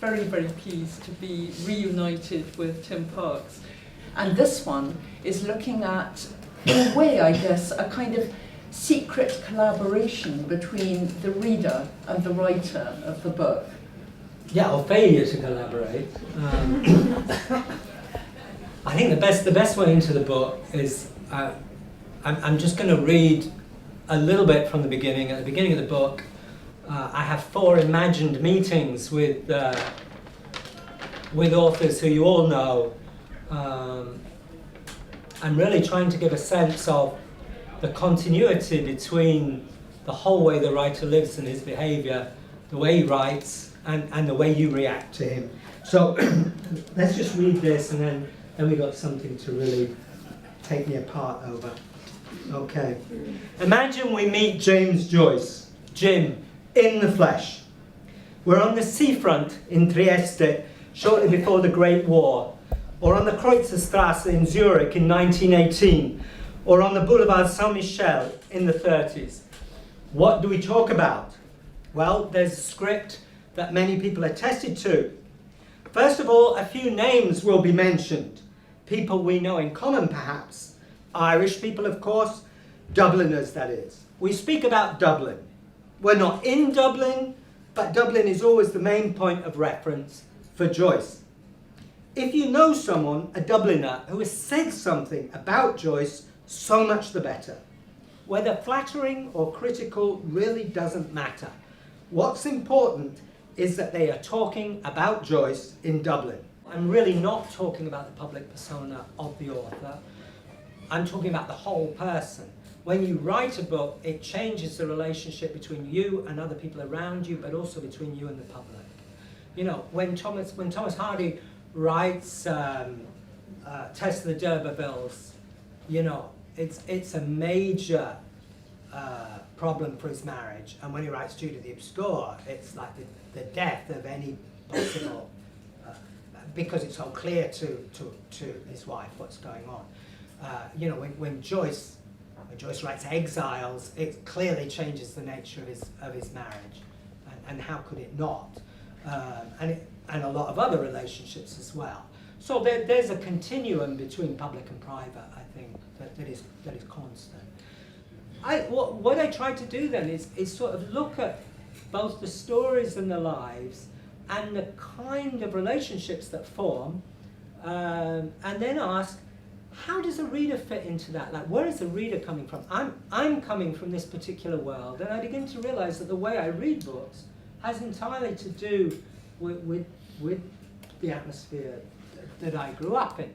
very, very pleased to be reunited with Tim Parks. And this one is looking at, in a way, I guess, a kind of secret collaboration between the reader and the writer of the book. Yeah, or failure to collaborate. I think the best way into the book is, I'm just going to read a little bit from the beginning. At the beginning of the book, I have 4 imagined meetings with authors who you all know. I'm really trying to give a sense of the continuity between the whole way the writer lives and his behaviour, the way he writes, and the way you react to him. So let's just read this, and then we've got something to really take me apart over. Okay. Imagine we meet James Joyce, Jim, in the flesh. We're on the seafront in Trieste shortly before the Great War, or on the Kreuzerstrasse in Zurich in 1918, or on the Boulevard Saint-Michel in the 30s. What do we talk about? Well, there's a script that many people attested to. First of all, a few names will be mentioned. People we know in common, perhaps. Irish people, of course. Dubliners, that is. We speak about Dublin. We're not in Dublin, but Dublin is always the main point of reference for Joyce. If you know someone, a Dubliner, who has said something about Joyce, so much the better. Whether flattering or critical really doesn't matter. What's important is that they are talking about Joyce in Dublin. I'm really not talking about the public persona of the author. I'm talking about the whole person. When you write a book, it changes the relationship between you and other people around you, but also between you and the public. You know, when Thomas Hardy writes Test of the D'Urbervilles, you know, it's a major problem for his marriage. And when he writes Judah the Obscure, it's like the death of any possible, because it's so clear to his wife what's going on. You know, when Joyce writes Exiles, it clearly changes the nature of his marriage, and how could it not? And a lot of other relationships as well. So there's a continuum between public and private, I think, that is constant. What I try to do then is sort of look at both the stories and the lives and the kind of relationships that form, and then ask, how does a reader fit into that? Like, where is the reader coming from? I'm coming from this particular world, and I begin to realize that the way I read books has entirely to do with the atmosphere that I grew up in.